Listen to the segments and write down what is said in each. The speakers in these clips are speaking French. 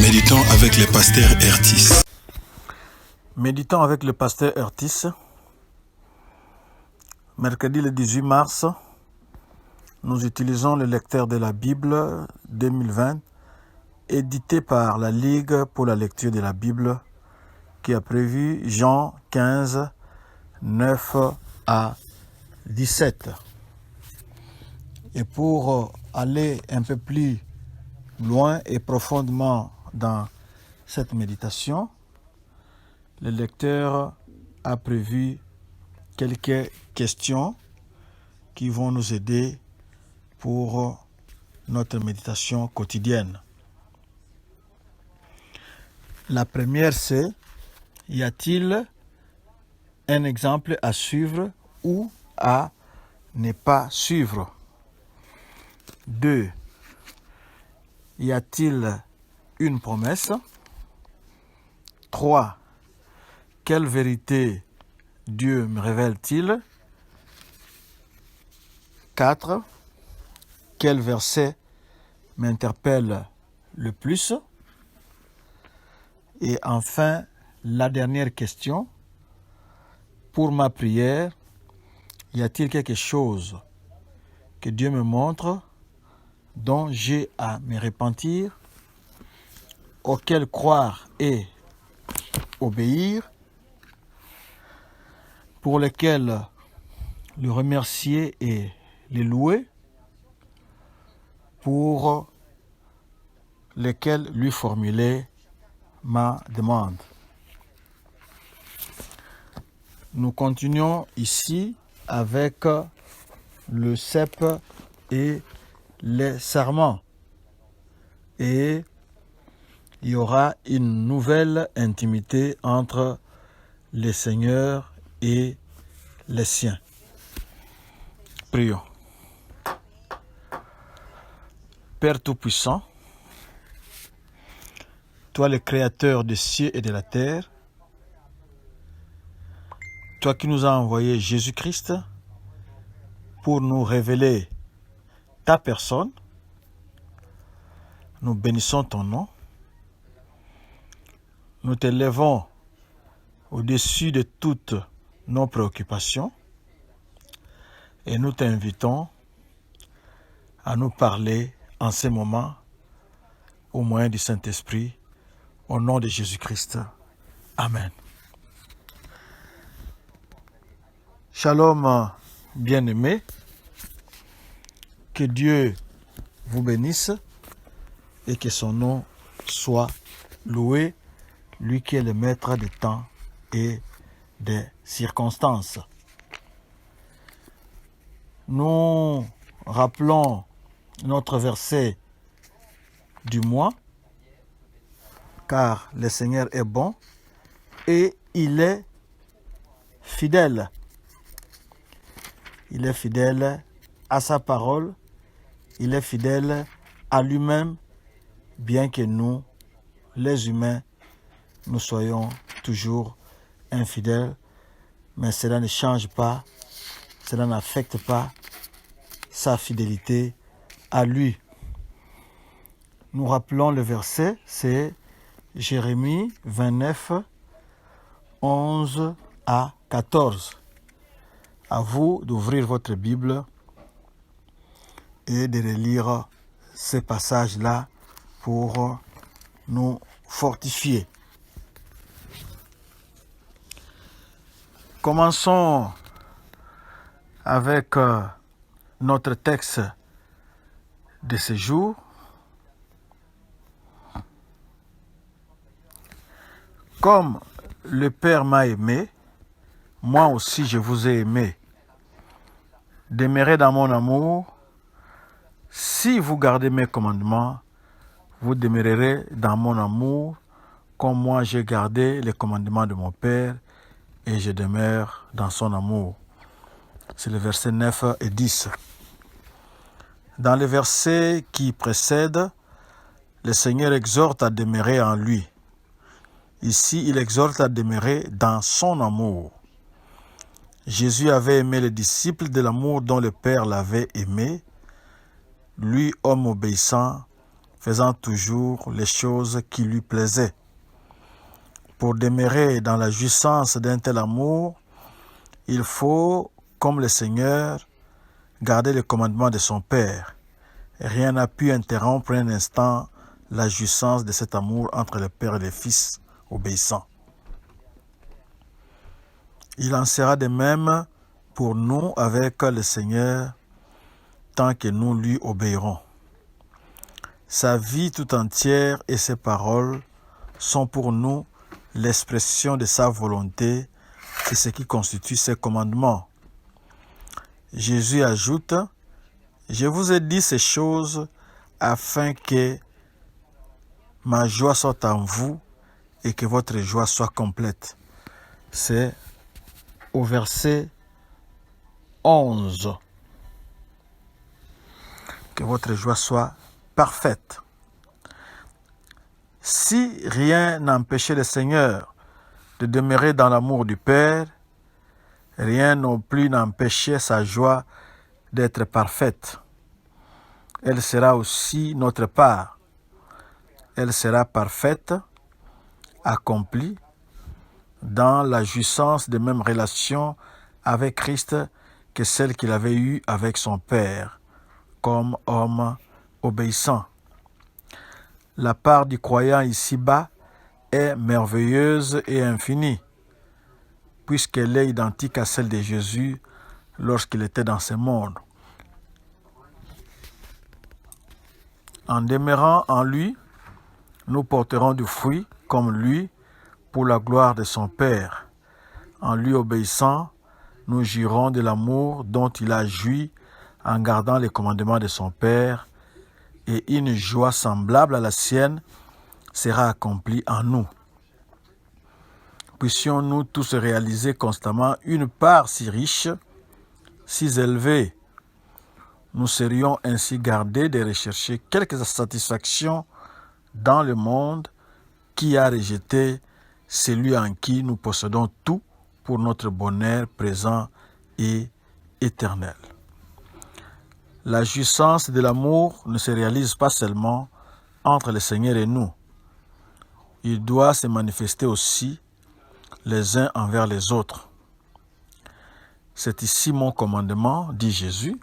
Méditons avec le pasteur Ertis. Méditons avec le pasteur Ertis. Mercredi le 18 mars, nous utilisons le lecteur de la Bible 2020, édité par la Ligue pour la lecture de la Bible, qui a prévu Jean 15, 9 à 17. Et pour aller un peu plus loin et profondément dans cette méditation, le lecteur a prévu quelques questions qui vont nous aider pour notre méditation quotidienne. La première, c'est: y a-t-il un exemple à suivre ou à ne pas suivre? 2. Y a-t-il une promesse? 3. Quelle vérité Dieu me révèle-t-il? 4. Quel verset m'interpelle le plus? Et enfin, la dernière question: pour ma prière, y a-t-il quelque chose que Dieu me montre, dont j'ai à me repentir, auquel croire et obéir, pour lequel le remercier et le louer, pour lequel lui formuler ma demande? Nous continuons ici avec le cep et les serments. Et il y aura une nouvelle intimité entre le Seigneur et les siens. Prions. Père Tout-Puissant, toi le Créateur des cieux et de la terre, toi qui nous as envoyé Jésus-Christ pour nous révéler ta personne, nous bénissons ton nom. Nous te levons au-dessus de toutes nos préoccupations et nous t'invitons à nous parler en ces moments au moyen du Saint-Esprit, au nom de Jésus-Christ. Amen. Shalom, bien-aimés. Que Dieu vous bénisse et que son nom soit loué, lui qui est le maître des temps et des circonstances. Nous rappelons notre verset du mois, car le Seigneur est bon et il est fidèle. Il est fidèle à sa parole, il est fidèle à lui-même, bien que nous, les humains, nous soyons toujours infidèles, mais cela ne change pas, cela n'affecte pas sa fidélité à lui. Nous rappelons le verset, c'est Jérémie 29, 11 à 14. À vous d'ouvrir votre Bible et de relire ces passages-là pour nous fortifier. Commençons avec notre texte de ce jour. Comme le Père m'a aimé, moi aussi je vous ai aimé. Demeurez dans mon amour. Si vous gardez mes commandements, vous demeurerez dans mon amour, comme moi j'ai gardé les commandements de mon Père et je demeure dans son amour. C'est le verset 9 et 10. Dans le verset qui précède, le Seigneur exhorte à demeurer en lui. Ici, il exhorte à demeurer dans son amour. Jésus avait aimé les disciples de l'amour dont le Père l'avait aimé. Lui, homme obéissant, faisant toujours les choses qui lui plaisaient. Pour demeurer dans la jouissance d'un tel amour, il faut, comme le Seigneur, garder les commandements de son Père. Rien n'a pu interrompre un instant la jouissance de cet amour entre le Père et le Fils obéissants. Il en sera de même pour nous avec le Seigneur tant que nous lui obéirons. Sa vie tout entière et ses paroles sont pour nous l'expression de sa volonté et ce qui constitue ses commandements. Jésus ajoute, « Je vous ai dit ces choses afin que ma joie soit en vous et que votre joie soit complète. » C'est au verset 11. Que votre joie soit parfaite. Si rien n'empêchait le Seigneur de demeurer dans l'amour du Père, rien non plus n'empêchait sa joie d'être parfaite. Elle sera aussi notre part. Elle sera parfaite, accomplie, dans la jouissance des mêmes relations avec Christ que celle qu'il avait eue avec son Père, comme homme obéissant. La part du croyant ici-bas est merveilleuse et infinie, puisqu'elle est identique à celle de Jésus lorsqu'il était dans ce monde. En demeurant en lui, nous porterons du fruit comme lui pour la gloire de son Père. En lui obéissant, nous jouirons de l'amour dont il a joui en gardant les commandements de son Père, et une joie semblable à la sienne sera accomplie en nous. Puissions-nous tous réaliser constamment une part si riche, si élevée. Nous serions ainsi gardés de rechercher quelques satisfactions dans le monde qui a rejeté celui en qui nous possédons tout pour notre bonheur présent et éternel. La jouissance de l'amour ne se réalise pas seulement entre le Seigneur et nous. Il doit se manifester aussi les uns envers les autres. C'est ici mon commandement, dit Jésus,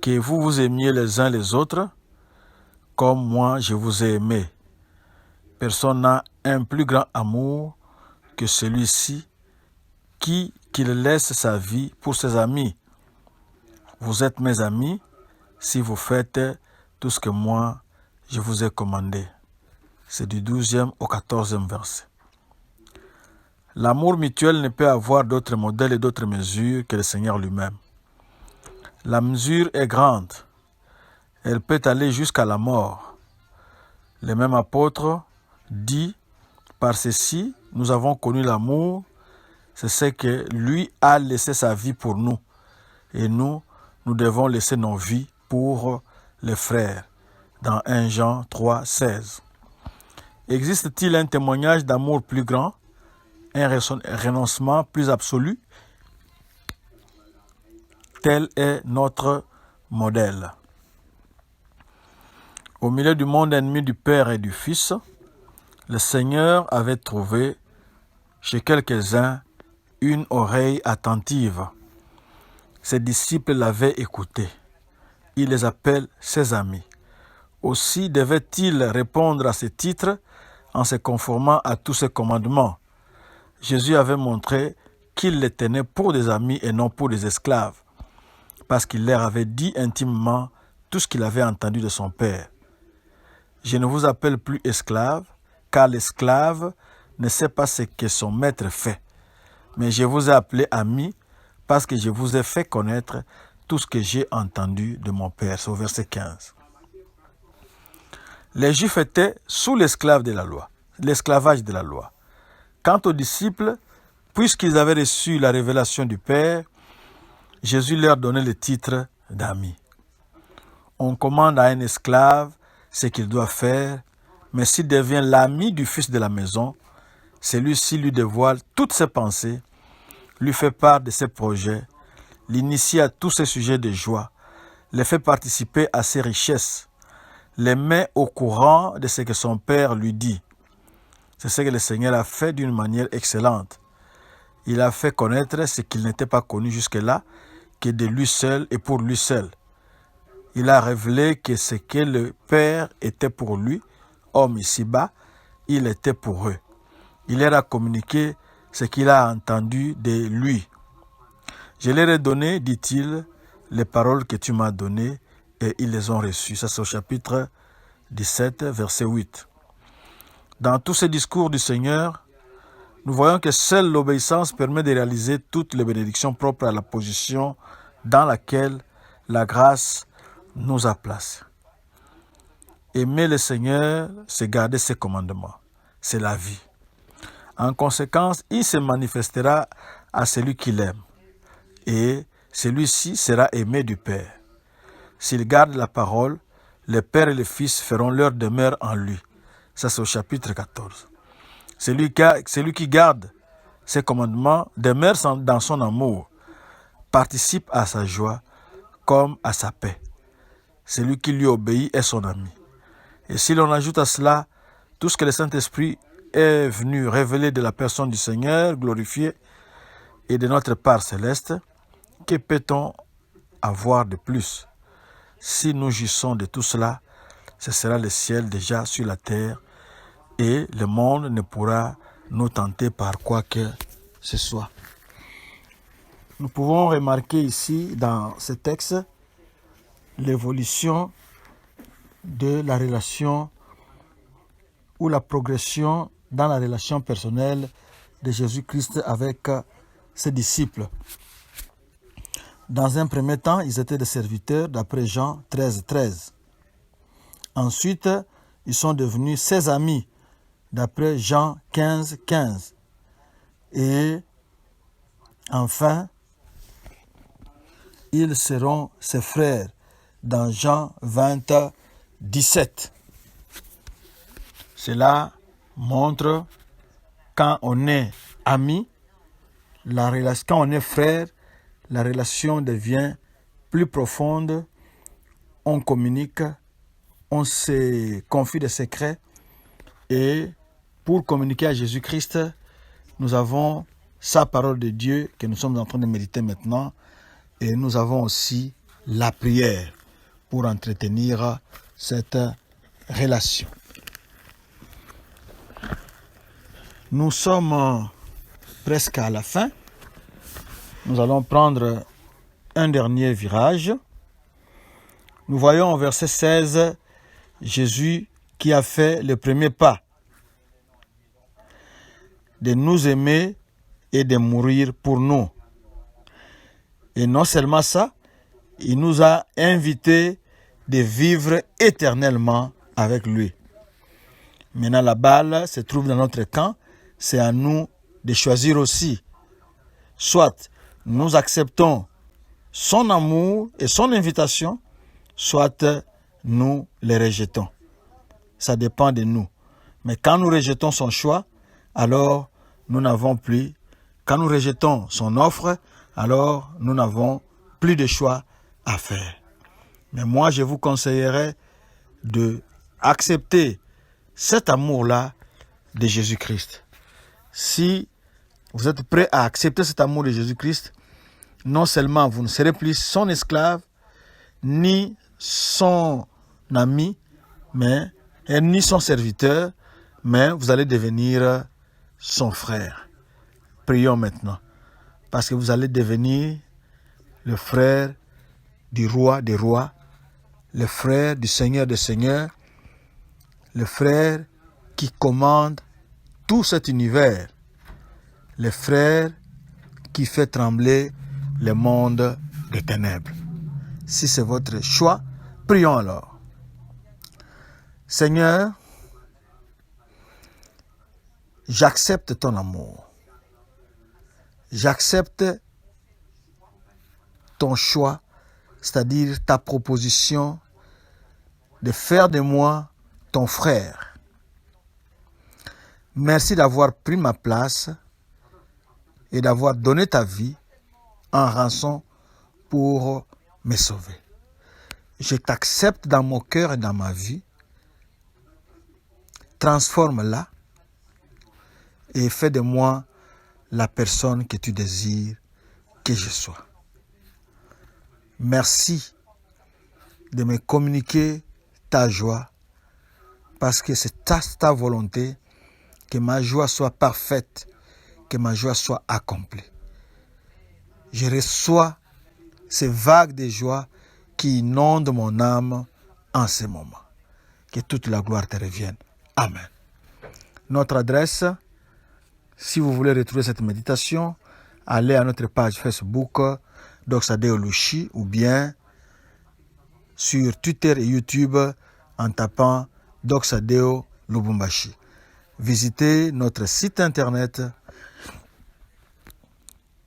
que vous vous aimiez les uns les autres comme moi je vous ai aimé. Personne n'a un plus grand amour que celui-ci qu'il laisse sa vie pour ses amis. Vous êtes mes amis si vous faites tout ce que moi je vous ai commandé. C'est du 12e au 14e verset. L'amour mutuel ne peut avoir d'autres modèles et d'autres mesures que le Seigneur lui-même. La mesure est grande. Elle peut aller jusqu'à la mort. Le même apôtre dit, par ceci, nous avons connu l'amour, c'est ce que lui a laissé sa vie pour nous. Et nous devons laisser nos vies pour les frères. Dans 1 Jean 3, 16. Existe-t-il un témoignage d'amour plus grand, un renoncement plus absolu? Tel est notre modèle. Au milieu du monde ennemi du Père et du Fils, le Seigneur avait trouvé chez quelques-uns une oreille attentive. Ses disciples l'avaient écouté. Il les appelle ses amis. Aussi devait-il répondre à ce titre en se conformant à tous ses commandements. Jésus avait montré qu'il les tenait pour des amis et non pour des esclaves, parce qu'il leur avait dit intimement tout ce qu'il avait entendu de son Père. Je ne vous appelle plus esclaves, car l'esclave ne sait pas ce que son maître fait. Mais je vous ai appelés amis, parce que je vous ai fait connaître tout ce que j'ai entendu de mon Père. C'est au verset 15. Les Juifs étaient sous l'esclavage de la loi. Quant aux disciples, puisqu'ils avaient reçu la révélation du Père, Jésus leur donnait le titre d'amis. On commande à un esclave ce qu'il doit faire, mais s'il devient l'ami du fils de la maison, celui-ci lui dévoile toutes ses pensées, lui fait part de ses projets, l'initie à tous ses sujets de joie, les fait participer à ses richesses, les met au courant de ce que son père lui dit. C'est ce que le Seigneur a fait d'une manière excellente. Il a fait connaître ce qu'il n'était pas connu jusque-là, que de lui seul et pour lui seul. Il a révélé que ce que le Père était pour lui, homme ici-bas, il était pour eux. Il leur a communiqué ce qu'il a entendu de lui. Je leur ai donné, dit-il, les paroles que tu m'as données et ils les ont reçues. Ça, c'est au chapitre 17, verset 8. Dans tous ces discours du Seigneur, nous voyons que seule l'obéissance permet de réaliser toutes les bénédictions propres à la position dans laquelle la grâce nous a placés. Aimer le Seigneur, c'est garder ses commandements. C'est la vie. En conséquence, il se manifestera à celui qui l'aime. Et celui-ci sera aimé du Père. S'il garde la parole, le Père et le Fils feront leur demeure en lui. Ça, c'est au chapitre 14. Celui qui garde ses commandements demeure dans son amour, participe à sa joie comme à sa paix. Celui qui lui obéit est son ami. Et si l'on ajoute à cela tout ce que le Saint-Esprit est venu révéler de la personne du Seigneur glorifié et de notre part céleste, que peut-on avoir de plus? Si nous jouissons de tout cela, ce sera le ciel déjà sur la terre et le monde ne pourra nous tenter par quoi que ce soit. Nous pouvons remarquer ici dans ce texte l'évolution de la relation ou la progression dans la relation personnelle de Jésus-Christ avec ses disciples. Dans un premier temps, ils étaient des serviteurs d'après Jean 13, 13. Ensuite, ils sont devenus ses amis d'après Jean 15, 15. Et enfin, ils seront ses frères dans Jean 20, 17. Cela montre quand on est ami, quand on est frère, la relation devient plus profonde, on communique, on se confie des secrets et pour communiquer à Jésus-Christ, nous avons sa parole de Dieu que nous sommes en train de méditer maintenant et nous avons aussi la prière pour entretenir cette relation. Nous sommes presque à la fin. Nous allons prendre un dernier virage. Nous voyons au verset 16 Jésus qui a fait le premier pas de nous aimer et de mourir pour nous. Et non seulement ça, il nous a invités de vivre éternellement avec lui. Maintenant, la balle se trouve dans notre camp. C'est à nous de choisir aussi. Soit nous acceptons son amour et son invitation, soit nous les rejetons. Ça dépend de nous. Mais quand nous rejetons son choix, alors nous n'avons plus. Quand nous rejetons son offre, alors nous n'avons plus de choix à faire. Mais moi, je vous conseillerais d'accepter cet amour-là de Jésus-Christ. Si vous êtes prêt à accepter cet amour de Jésus-Christ, non seulement vous ne serez plus son esclave, ni son ami, ni son serviteur, mais vous allez devenir son frère. Prions maintenant, parce que vous allez devenir le frère du roi des rois, le frère du Seigneur des seigneurs, le frère qui commande tout cet univers, le frère qui fait trembler le monde des ténèbres. Si c'est votre choix, prions alors. Seigneur, j'accepte ton amour. J'accepte ton choix, c'est-à-dire ta proposition de faire de moi ton frère. Merci d'avoir pris ma place et d'avoir donné ta vie en rançon pour me sauver. Je t'accepte dans mon cœur et dans ma vie transforme-la et fais de moi la personne que tu désires que je sois. Merci de me communiquer ta joie parce que c'est ta volonté que ma joie soit parfaite, que ma joie soit accomplie. Je reçois ces vagues de joie qui inondent mon âme en ce moment. Que toute la gloire te revienne. Amen. Notre adresse, si vous voulez retrouver cette méditation, allez à notre page Facebook Doxadeo Lushi ou bien sur Twitter et YouTube en tapant Doxadeo Lubumbashi. Visitez notre site internet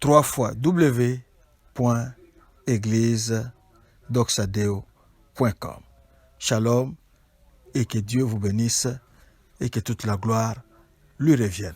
www.églisedoxadeo.com. Shalom et que Dieu vous bénisse et que toute la gloire lui revienne.